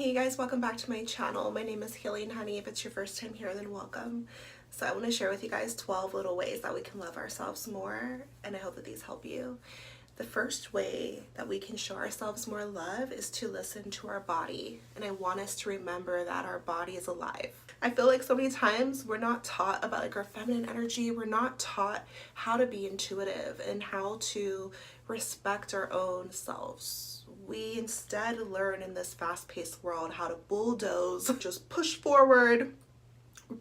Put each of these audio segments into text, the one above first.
Hey guys, welcome back to my channel. My name is Healing Honey. If it's your first time here, then welcome. So I want to share with you guys 12 little ways that we can love ourselves more, and I hope that these help you. The first way that we can show ourselves more love is to listen to our body, and I want us to remember that our body is alive. I feel like so many times we're not taught about like our feminine energy. We're not taught how to be intuitive and how to respect our own selves. We instead learn in this fast-paced world how to bulldoze, just push forward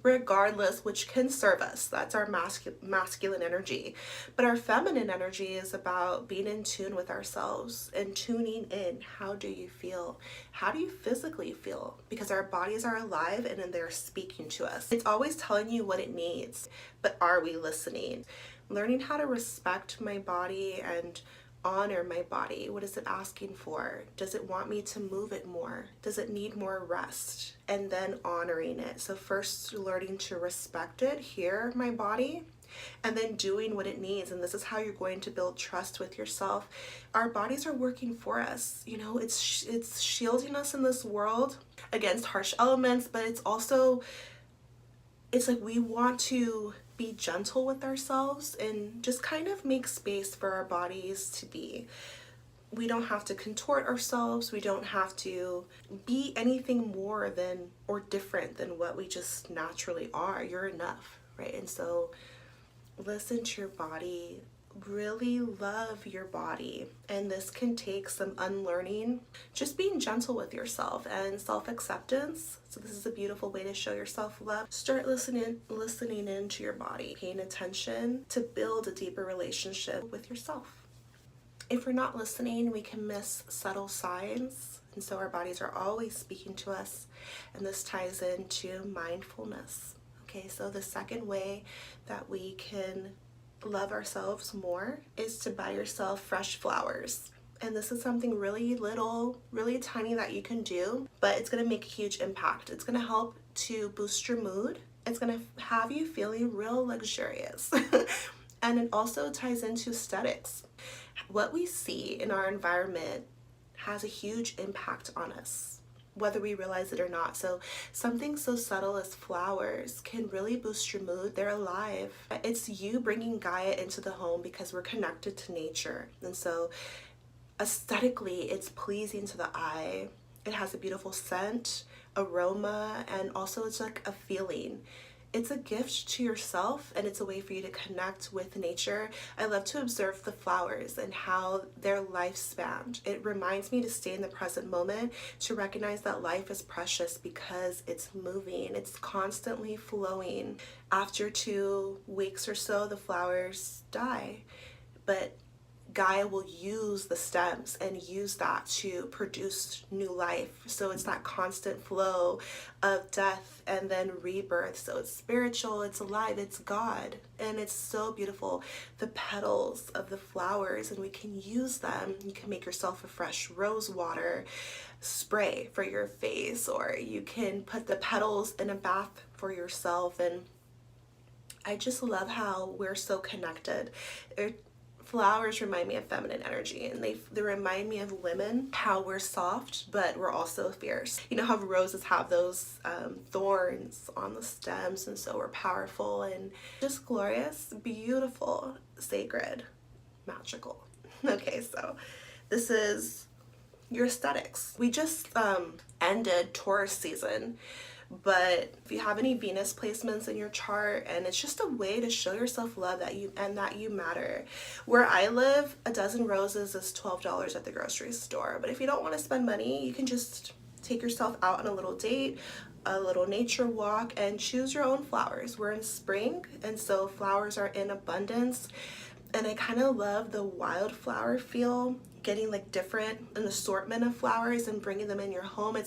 regardless, which can serve us. That's our masculine energy. But our feminine energy is about being in tune with ourselves and tuning in. How do you feel? How do you physically feel? Because our bodies are alive and they're speaking to us. It's always telling you what it needs, but are we listening? Learning how to respect my body and honor my body. What is it asking for? Does it want me to move it more? Does it need more rest? And then honoring it. So first learning to respect it, hear my body, and then doing what it needs. And this is how you're going to build trust with yourself. Our bodies are working for us. You know, it's shielding us in this world against harsh elements, but it's also, it's like we want to be gentle with ourselves and just kind of make space for our bodies to be. We don't have to contort ourselves. We don't have to be anything more than or different than what we just naturally are. You're enough, right? And so listen to your body. Really love your body, and this can take some unlearning, just being gentle with yourself and self-acceptance. So this is a beautiful way to show your self-love. Start listening into your body, paying attention to build a deeper relationship with yourself. If we're not listening, we can miss subtle signs, and so our bodies are always speaking to us, and this ties into mindfulness. Okay, so the second way that we can love ourselves more is to buy yourself fresh flowers. And this is something really little, really tiny that you can do, but it's going to make a huge impact. It's going to help to boost your mood. It's going to have you feeling real luxurious. And it also ties into aesthetics. What we see in our environment has a huge impact on us, whether we realize it or not. So something so subtle as flowers can really boost your mood. They're alive. It's you bringing Gaia into the home because we're connected to nature. And so aesthetically, it's pleasing to the eye. It has a beautiful scent, aroma, and also it's like a feeling. It's a gift to yourself, and it's a way for you to connect with nature. I love to observe the flowers and how their lifespan. It reminds me to stay in the present moment, to recognize that life is precious because it's moving, it's constantly flowing. After 2 weeks or so, the flowers die, but Gaia will use the stems and use that to produce new life. So it's that constant flow of death and then rebirth. So it's spiritual, it's alive, it's God, and it's so beautiful. The petals of the flowers, and we can use them. You can make yourself a fresh rose water spray for your face, or you can put the petals in a bath for yourself. And I just love how we're so connected. Flowers remind me of feminine energy, and they remind me of women, how we're soft, but we're also fierce. You know how roses have those thorns on the stems, and so we're powerful and just glorious, beautiful, sacred, magical. Okay, so this is your aesthetics. We just ended Taurus season. But if you have any Venus placements in your chart, and it's just a way to show yourself love that you matter. Where I live, a dozen roses is $12 at the grocery store. But if you don't want to spend money, you can just take yourself out on a little date, a little nature walk, and choose your own flowers. We're in spring, and so flowers are in abundance. And I kind of love the wildflower feel, getting like an assortment of flowers and bringing them in your home.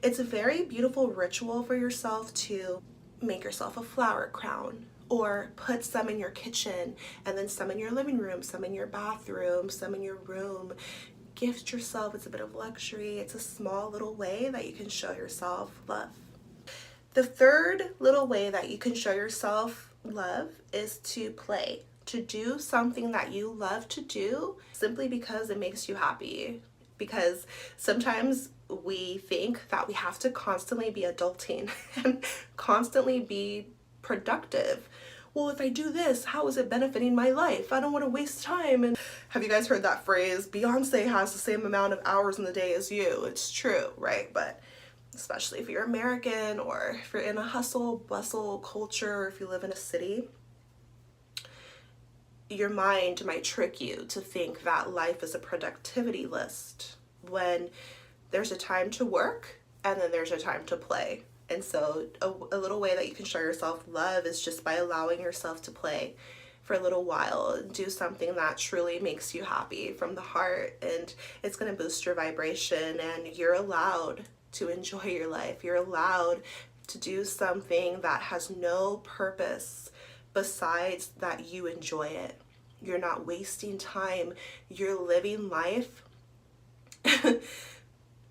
It's a very beautiful ritual for yourself to make yourself a flower crown, or put some in your kitchen, and then some in your living room, some in your bathroom, some in your room. Gift yourself. It's a bit of luxury. It's a small little way that you can show yourself love. The third little way that you can show yourself love is to play. To do something that you love to do simply because it makes you happy. because sometimes we think that we have to constantly be adulting and constantly be productive. Well, if I do this, how is it benefiting my life? I don't want to waste time. And have you guys heard that phrase, Beyonce has the same amount of hours in the day as you? It's true, right? But especially if you're American, or if you're in a hustle bustle culture, or if you live in a city, your mind might trick you to think that life is a productivity list when there's a time to work and then there's a time to play. And so a little way that you can show yourself love is just by allowing yourself to play for a little while. Do something that truly makes you happy from the heart, and it's going to boost your vibration, and you're allowed to enjoy your life. You're allowed to do something that has no purpose besides that you enjoy it. You're not wasting time. You're living life.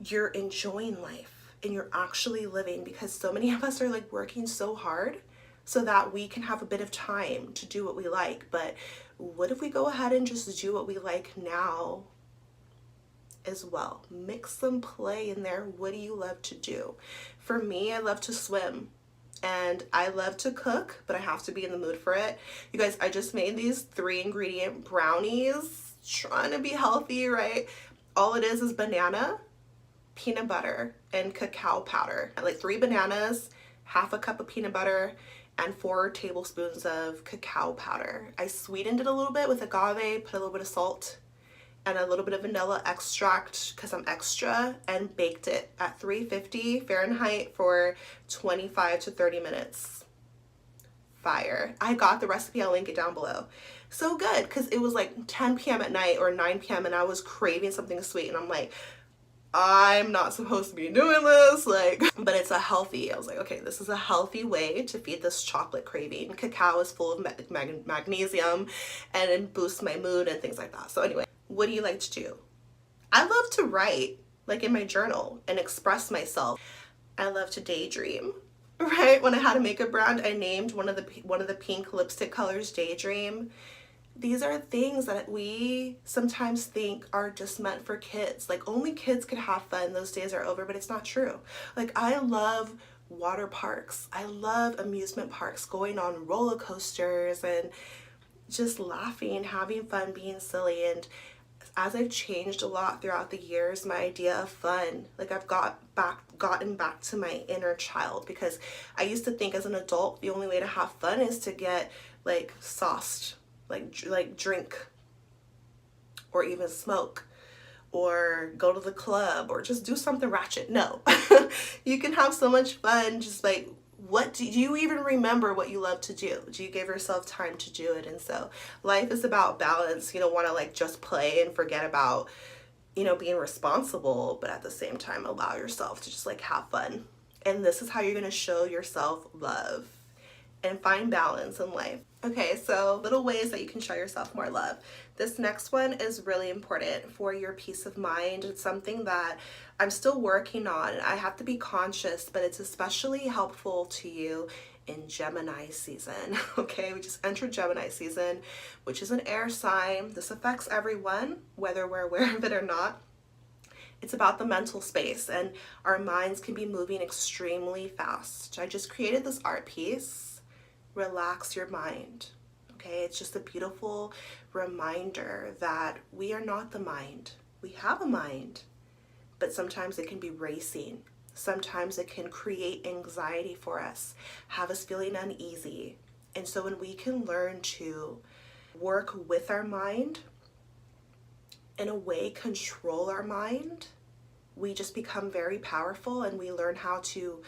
You're enjoying life, and you're actually living, because so many of us are like working so hard so that we can have a bit of time to do what we like. But what if we go ahead and just do what we like now as well? Mix some play in there. What do you love to do? For me, I love to swim. And I love to cook, but I have to be in the mood for it. You guys, I just made these 3-ingredient brownies, trying to be healthy, right? All it is banana, peanut butter, and cacao powder. Like 3 bananas, half a cup of peanut butter, and 4 tablespoons of cacao powder. I sweetened it a little bit with agave, put a little bit of salt, and a little bit of vanilla extract because I'm extra, and baked it at 350 Fahrenheit for 25 to 30 minutes. Fire. I got the recipe, I'll link it down below. So good, because it was like 10 p.m. at night or 9 p.m. and I was craving something sweet, and I'm like, I'm not supposed to be doing this, like, but it's a healthy, I was like, okay, this is a healthy way to feed this chocolate craving. Cacao is full of magnesium, and it boosts my mood and things like that. So anyway, what do you like to do? I love to write, like in my journal, and express myself. I love to daydream, right? When I had a makeup brand, I named one of the pink lipstick colors Daydream. These are things that we sometimes think are just meant for kids. Like only kids could have fun. Those days are over, but it's not true. Like I love water parks. I love amusement parks, going on roller coasters and just laughing, having fun, being silly. And as I've changed a lot throughout the years, my idea of fun, like I've gotten back to my inner child, because I used to think as an adult the only way to have fun is to get like sauced, like drink, or even smoke, or go to the club, or just do something ratchet. No. You can have so much fun just like, what do you even remember what you love to do? Do you give yourself time to do it? And so life is about balance. You don't want to like just play and forget about, you know, being responsible, but at the same time allow yourself to just like have fun. And this is how you're going to show yourself love and find balance in life. Okay, so little ways that you can show yourself more love. This next one is really important for your peace of mind. It's something that I'm still working on. I have to be conscious, but it's especially helpful to you in Gemini season. Okay, we just entered Gemini season, which is an air sign. This affects everyone, whether we're aware of it or not. It's about the mental space, and our minds can be moving extremely fast. I just created this art piece, Relax Your Mind. Okay, it's just a beautiful reminder that we are not the mind. We have a mind, but sometimes it can be racing. Sometimes it can create anxiety for us, have us feeling uneasy. And so when we can learn to work with our mind, in a way control our mind, we just become very powerful, and we learn how to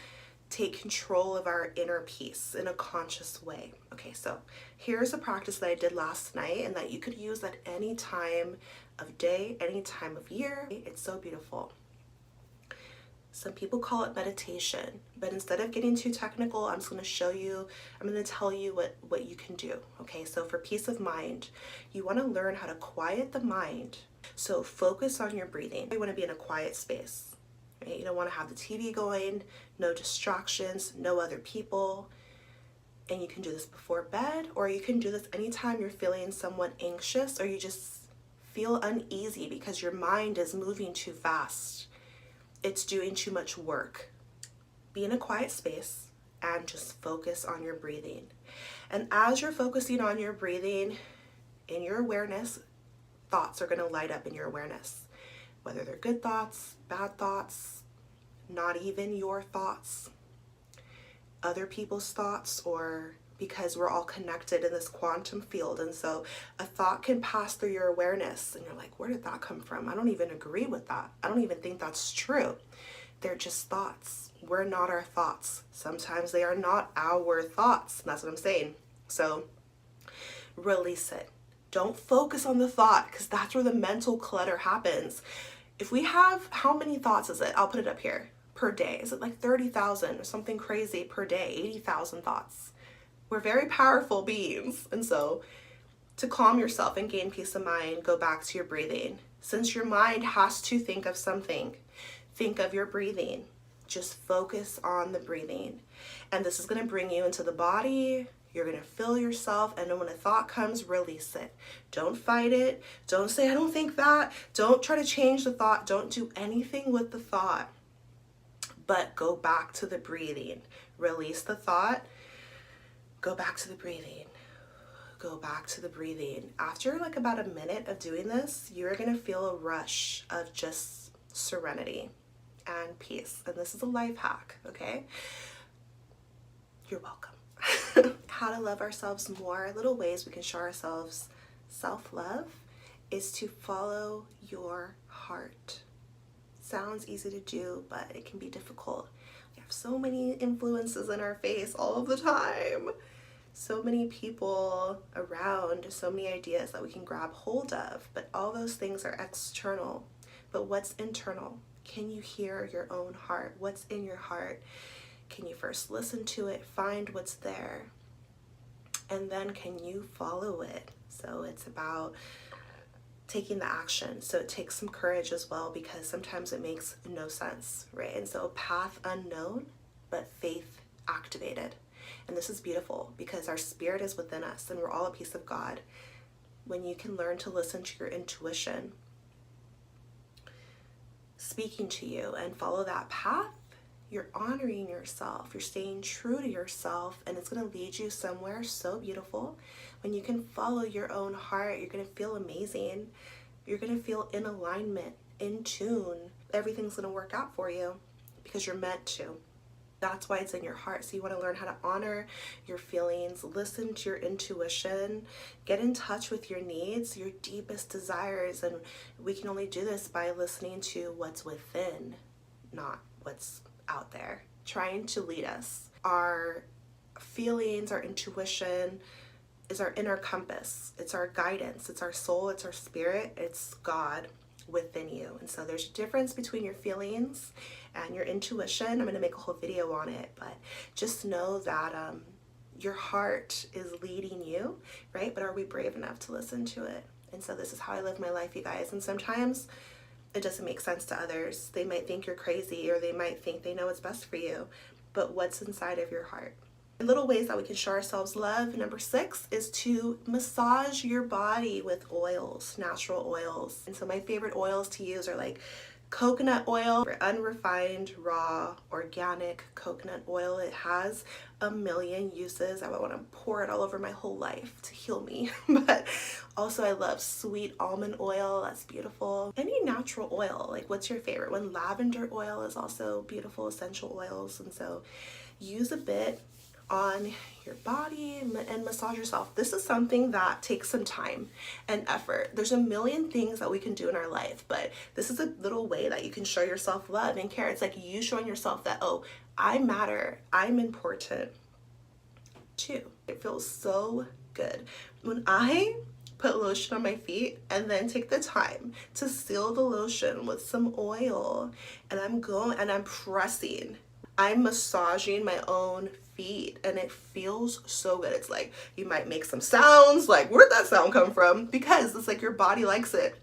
take control of our inner peace in a conscious way. Okay, so here's a practice that I did last night and that you could use at any time of day, any time of year. It's so beautiful. Some people call it meditation, but instead of getting too technical, I'm just going to tell you what you can do. Okay, so for peace of mind, you want to learn how to quiet the mind. So focus on your breathing. You want to be in a quiet space. Right? You don't want to have the TV going, no distractions, no other people. And you can do this before bed, or you can do this anytime you're feeling somewhat anxious, or you just feel uneasy because your mind is moving too fast. It's doing too much work. Be in a quiet space and just focus on your breathing. And as you're focusing on your breathing, in your awareness, thoughts are going to light up in your awareness. Whether they're good thoughts, bad thoughts, not even your thoughts, other people's thoughts, or because we're all connected in this quantum field. And so a thought can pass through your awareness and you're like, where did that come from? I don't even agree with that. I don't even think that's true. They're just thoughts. We're not our thoughts. Sometimes they are not our thoughts. And that's what I'm saying. So release it. Don't focus on the thought, because that's where the mental clutter happens. If we have, how many thoughts is it? I'll put it up here. Per day. Is it like 30,000 or something crazy per day? 80,000 thoughts. We're very powerful beings. And so to calm yourself and gain peace of mind, go back to your breathing. Since your mind has to think of something, think of your breathing. Just focus on the breathing. And this is going to bring you into the body. You're going to feel yourself. And then when a thought comes, release it. Don't fight it. Don't say, I don't think that. Don't try to change the thought. Don't do anything with the thought. But go back to the breathing. Release the thought. Go back to the breathing. Go back to the breathing. After like about a minute of doing this, you're going to feel a rush of just serenity and peace. And this is a life hack, okay? You're welcome. How to love ourselves more. Little ways we can show ourselves self-love is to follow your heart. Sounds easy to do, but it can be difficult. We have so many influences in our face all of the time. So many people around, so many ideas that we can grab hold of, but all those things are external. But what's internal? Can you hear your own heart? What's in your heart? Can you first listen to it, find what's there, and then can you follow it? So it's about taking the action. So it takes some courage as well, because sometimes it makes no sense, right? And so a path unknown, but faith activated. And this is beautiful because our spirit is within us and we're all a piece of God. When you can learn to listen to your intuition speaking to you and follow that path, you're honoring yourself, you're staying true to yourself, and it's going to lead you somewhere so beautiful. When you can follow your own heart, you're going to feel amazing. You're going to feel in alignment, in tune. Everything's going to work out for you because you're meant to. That's why it's in your heart. So you want to learn how to honor your feelings, listen to your intuition, get in touch with your needs, your deepest desires. And we can only do this by listening to what's within, not what's out there, trying to lead us. Our feelings, our intuition is our inner compass. It's our guidance. It's our soul. It's our spirit. It's God within you. And so there's a difference between your feelings and your intuition. I'm going to make a whole video on it, but just know that your heart is leading you, right? But are we brave enough to listen to it? And so this is how I live my life, you guys. And sometimes it doesn't make sense to others. They might think you're crazy, or they might think they know what's best for you, but what's inside of your heart? Little ways that we can show ourselves love. Number 6 is to massage your body with oils, natural oils. And so my favorite oils to use are like coconut oil, unrefined, raw, organic coconut oil. It has a million uses. I would want to pour it all over my whole life to heal me. But also I love sweet almond oil. That's beautiful. Any natural oil, like what's your favorite one? Lavender oil is also beautiful, essential oils. And so use a bit on your body and massage yourself. This is something that takes some time and effort. There's a million things that we can do in our life, but this is a little way that you can show yourself love and care. It's like you showing yourself that, oh, I matter, I'm important too. It feels so good. When I put lotion on my feet and then take the time to seal the lotion with some oil, and I'm pressing, I'm massaging my own feet, and it feels so good. It's like you might make some sounds like, where'd that sound come from? Because it's like your body likes it.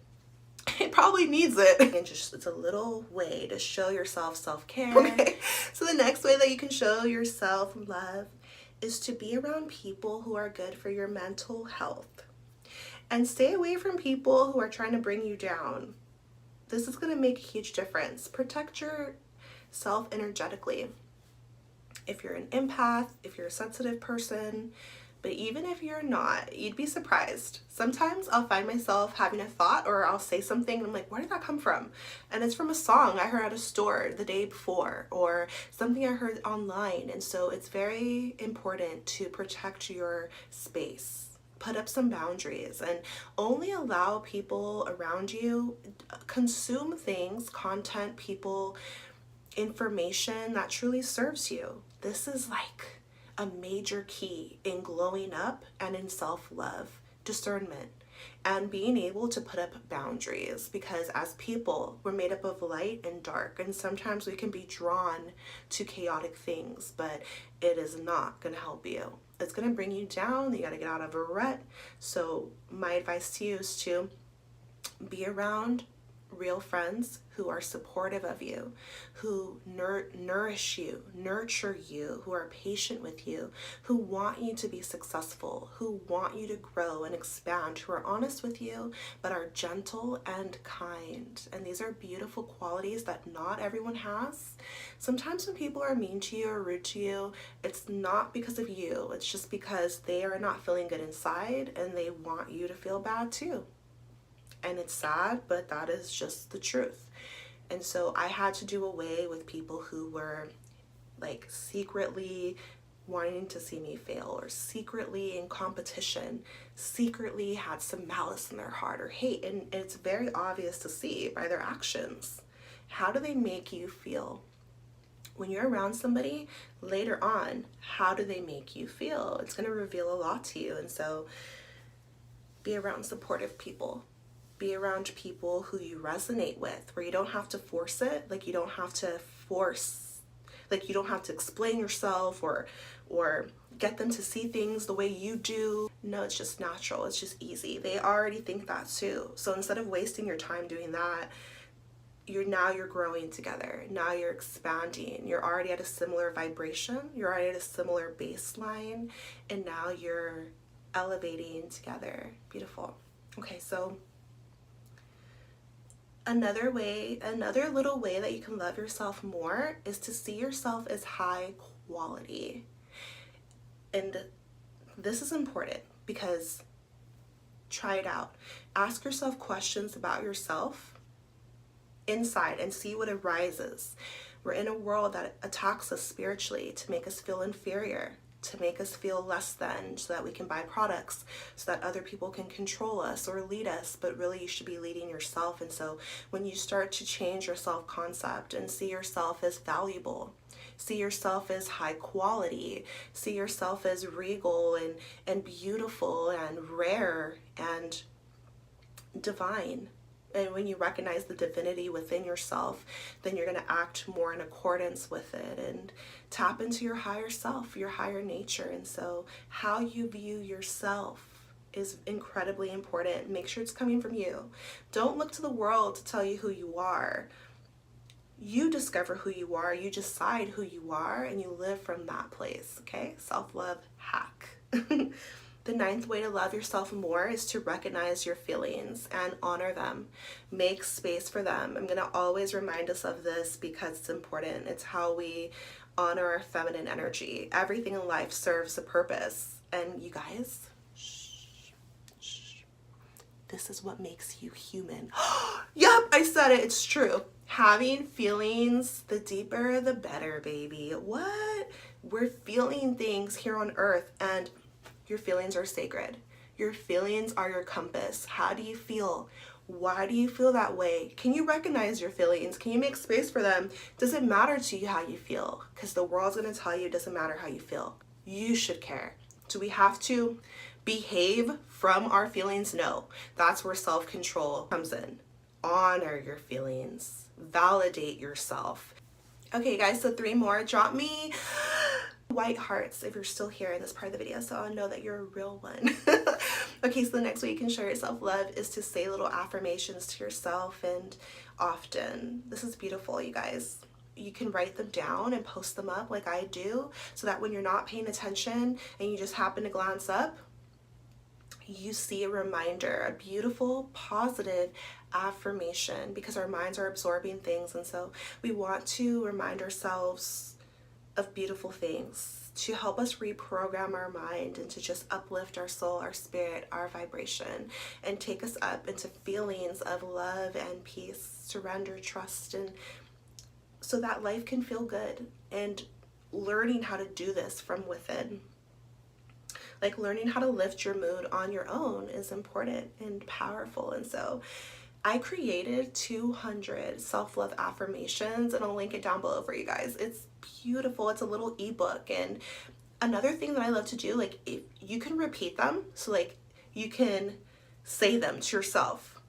It probably needs it. And just, it's a little way to show yourself self-care. Okay. So the next way that you can show yourself love is to be around people who are good for your mental health. and stay away from people who are trying to bring you down. This is going to make a huge difference. Protect yourself energetically. If you're an empath, if you're a sensitive person, but even if you're not, you'd be surprised. Sometimes I'll find myself having a thought, or I'll say something and I'm like, where did that come from? And it's from a song I heard at a store the day before, or something I heard online. And so it's very important to protect your space. Put up some boundaries and only allow people around you consume things, content, people, information that truly serves you. This is like a major key in glowing up and in self-love, discernment, and being able to put up boundaries, because as people, we're made up of light and dark, and sometimes we can be drawn to chaotic things, but it is not going to help you. It's going to bring you down. You got to get out of a rut. So my advice to you is to be around real friends who are supportive of you, who nourish you, nurture you, who are patient with you, who want you to be successful, who want you to grow and expand, who are honest with you, but are gentle and kind. And these are beautiful qualities that not everyone has. Sometimes when people are mean to you or rude to you, it's not because of you. It's just because they are not feeling good inside and they want you to feel bad too. And it's sad, but that is just the truth. And so I had to do away with people who were like secretly wanting to see me fail, or secretly in competition, secretly had some malice in their heart or hate. And it's very obvious to see by their actions. How do they make you feel? When you're around somebody later on, how do they make you feel? It's going to reveal a lot to you. And so be around supportive people. Be around people who you resonate with, where you don't have to force it. Like you don't have to explain yourself or get them to see things the way you do. No, it's just natural. It's just easy. They already think that too. So instead of wasting your time doing that, you're growing together. Now you're expanding. You're already at a similar vibration. You're already at a similar baseline, and now you're elevating together. Beautiful. Okay, so another little way that you can love yourself more is to see yourself as high quality. And this is important because try it out. Ask yourself questions about yourself inside and see what arises. We're in a world that attacks us spiritually to make us feel inferior, to make us feel less than, so that we can buy products, so that other people can control us or lead us, but really you should be leading yourself. And so when you start to change your self-concept and see yourself as valuable, see yourself as high quality, see yourself as regal and beautiful and rare and divine, and when you recognize the divinity within yourself, then you're going to act more in accordance with it and tap into your higher self, your higher nature. And so how you view yourself is incredibly important. Make sure it's coming from you. Don't look to the world to tell you who you are. You discover who you are, you decide who you are, and you live from that place, okay? Self-love hack. The 9th way to love yourself more is to recognize your feelings and honor them. Make space for them. I'm going to always remind us of this because it's important. It's how we honor our feminine energy. Everything in life serves a purpose. And you guys, this is what makes you human. Yep, I said it. It's true. Having feelings, the deeper, the better, baby. What? We're feeling things here on earth, and your feelings are sacred. Your feelings are your compass. How do you feel? Why do you feel that way? Can you recognize your feelings? Can you make space for them? Does it matter to you how you feel? Because the world's going to tell you it doesn't matter how you feel. You should care. Do we have to behave from our feelings? No. That's where self-control comes in. Honor your feelings. Validate yourself. Okay, guys, so 3 more. Drop me white hearts if you're still here in this part of the video, so I'll know that you're a real one. Okay, so the next way you can show your self-love is to say little affirmations to yourself, and often. This is beautiful, you guys. You can write them down and post them up like I do, so that when you're not paying attention and you just happen to glance up, you see a reminder, a beautiful, positive affirmation, because our minds are absorbing things. And so we want to remind ourselves of beautiful things to help us reprogram our mind and to just uplift our soul, our spirit, our vibration, and take us up into feelings of love and peace, surrender, trust, and so that life can feel good. And learning how to do this from within, like learning how to lift your mood on your own, is important and powerful. And so I created 200 self-love affirmations, and I'll link it down below for you guys. It's beautiful. It's a little ebook. And another thing that I love to do, like, if you can repeat them, so like you can say them to yourself,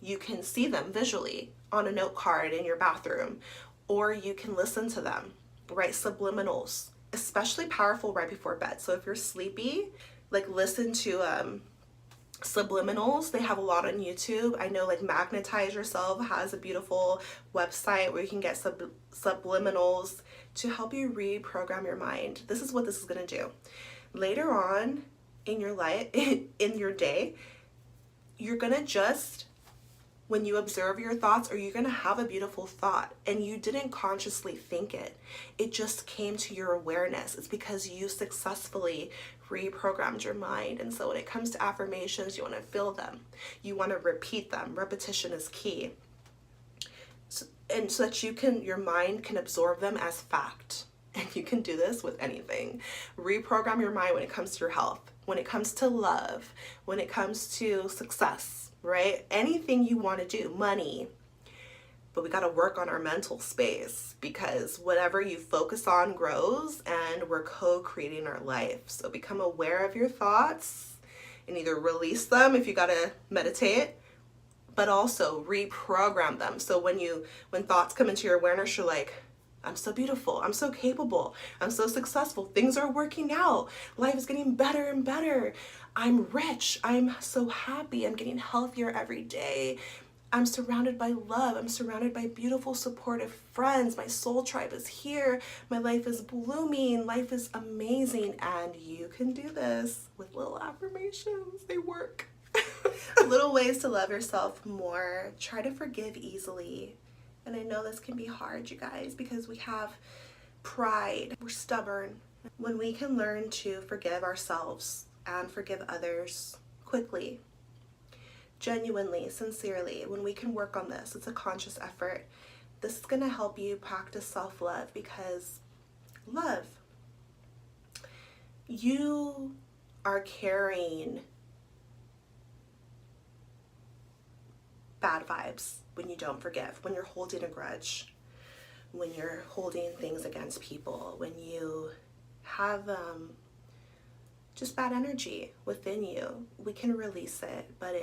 you can see them visually on a note card in your bathroom, or you can listen to them, right? Subliminals, especially powerful right before bed. So if you're sleepy, like, listen to subliminals. They have a lot on YouTube. I know, like, Magnetize Yourself has a beautiful website where you can get subliminals to help you reprogram your mind. This is what this is going to do. Later on in your life, in your day, you're going to just, when you observe your thoughts, or you're going to have a beautiful thought and you didn't consciously think it, it just came to your awareness. It's because you successfully reprogrammed your mind. And so when it comes to affirmations, you want to feel them, you want to repeat them. Repetition is key. And so that your mind can absorb them as fact. And you can do this with anything. Reprogram your mind when it comes to your health, when it comes to love, when it comes to success, right? Anything you want to do, money. But we got to work on our mental space, because whatever you focus on grows, and we're co-creating our life. So become aware of your thoughts and either release them if you got to meditate, but also reprogram them. So when thoughts come into your awareness, you're like, I'm so beautiful, I'm so capable, I'm so successful, things are working out, life is getting better and better, I'm rich, I'm so happy, I'm getting healthier every day, I'm surrounded by love, I'm surrounded by beautiful, supportive friends, my soul tribe is here, my life is blooming, life is amazing. And you can do this with little affirmations. They work. Little ways to love yourself more. Try to forgive easily. And I know this can be hard, you guys, because we have pride. We're stubborn. When we can learn to forgive ourselves and forgive others quickly, genuinely, sincerely, when we can work on this, it's a conscious effort. This is going to help you practice self-love, because love, you are carrying bad vibes when you don't forgive, when you're holding a grudge, when you're holding things against people, when you have just bad energy within you. We can release it, but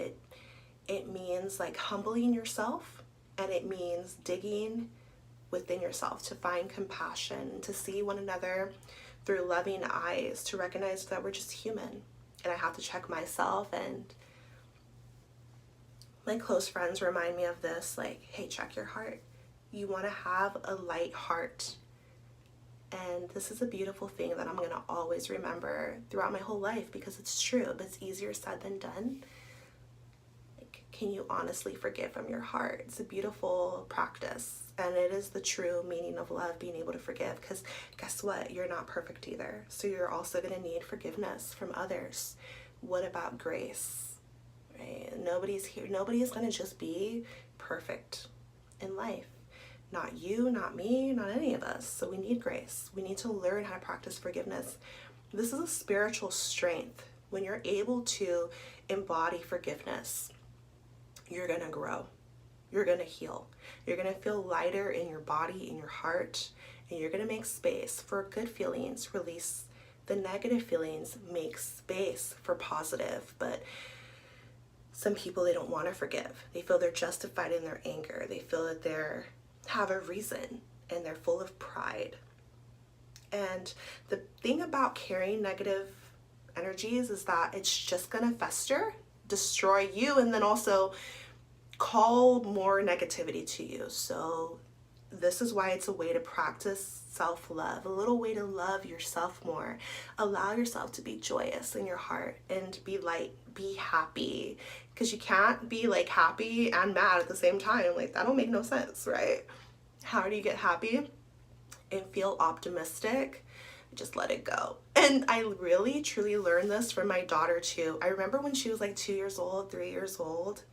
it means like humbling yourself, and it means digging within yourself to find compassion, to see one another through loving eyes, to recognize that we're just human. And I have to check myself, and my close friends remind me of this, like, hey, check your heart. You want to have a light heart. And this is a beautiful thing that I'm going to always remember throughout my whole life, because it's true, but it's easier said than done. Like, can you honestly forgive from your heart? It's a beautiful practice, and it is the true meaning of love, being able to forgive, because guess what? You're not perfect either. So you're also going to need forgiveness from others. What about grace? Right? Nobody's here. Nobody is going to just be perfect in life. Not you, not me, not any of us. So we need grace. We need to learn how to practice forgiveness. This is a spiritual strength. When you're able to embody forgiveness, you're going to grow. You're going to heal. You're going to feel lighter in your body, in your heart, and you're going to make space for good feelings, release the negative feelings, make space for positive. But some people, they don't want to forgive. They feel they're justified in their anger. They feel that they're have a reason, and they're full of pride. And the thing about carrying negative energies is that it's just going to fester, destroy you, and then also call more negativity to you. So this is why it's a way to practice self-love, a little way to love yourself more. Allow yourself to be joyous in your heart and be light, be happy, because you can't be like happy and mad at the same time. Like, that don't make no sense, right? How do you get happy and feel optimistic? Just let it go. And I really truly learned this from my daughter too. I remember when she was like 2 years old, 3 years old,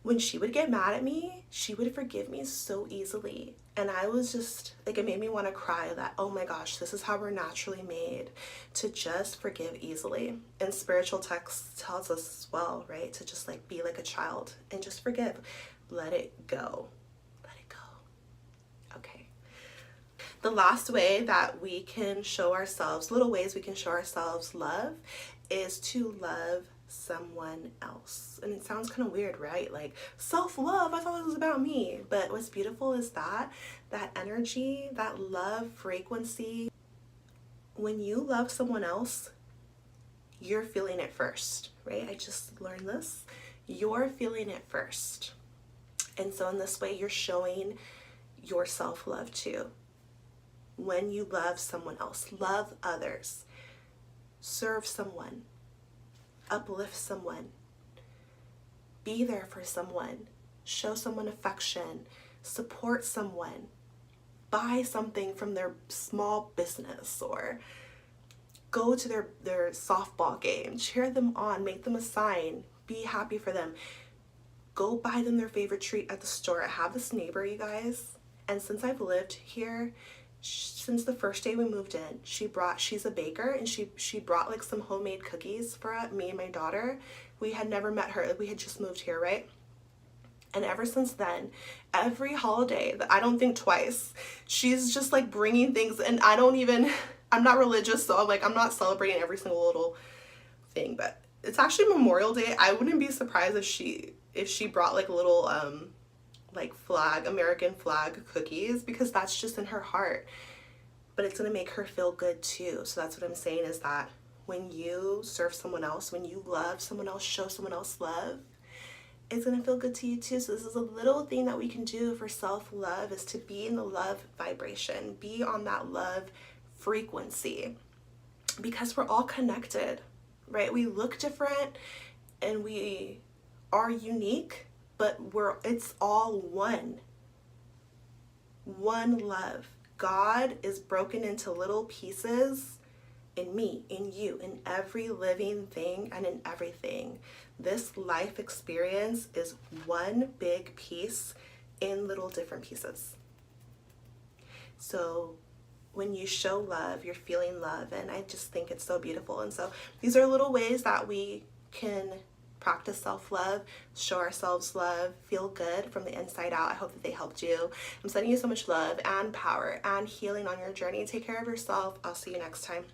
when she would get mad at me, she would forgive me so easily. And I was just like, it made me want to cry that, oh my gosh, this is how we're naturally made, to just forgive easily. And spiritual text tells us as well, right? To just like be like a child and just forgive. Let it go. Let it go. Okay. The last way that we can show ourselves, little ways we can show ourselves love, is to love someone else. And it sounds kind of weird, right? Like, self-love, I thought it was about me. But what's beautiful is that energy, that love frequency, when you love someone else, you're feeling it first, right? I just learned this. You're feeling it first. And so in this way, you're showing your self-love too. When you love someone else, love others, serve someone, uplift someone, be there for someone, show someone affection, support someone, buy something from their small business, or go to their softball game, cheer them on, make them a sign, be happy for them, go buy them their favorite treat at the store. I have this neighbor, you guys, and since I've lived here, since the first day we moved in, she's a baker, and she brought like some homemade cookies for me and my daughter. We had never met her. We had just moved here, right? And ever since then, every holiday, I don't think twice, she's just like bringing things, and I'm not religious, so I'm not celebrating every single little thing, but it's actually Memorial Day. I wouldn't be surprised if she brought like little like American flag cookies, because that's just in her heart. But it's gonna make her feel good too. So that's what I'm saying, is that when you serve someone else, when you love someone else, show someone else love, it's gonna feel good to you too. So this is a little thing that we can do for self-love, is to be in the love vibration, be on that love frequency, because we're all connected, right? We look different and we are unique, but it's all one love. God is broken into little pieces in me, in you, in every living thing, and in everything. This life experience is one big piece in little different pieces. So when you show love, you're feeling love, and I just think it's so beautiful. And so these are little ways that we can practice self-love, show ourselves love, feel good from the inside out. I hope that they helped you. I'm sending you so much love and power and healing on your journey. Take care of yourself. I'll see you next time.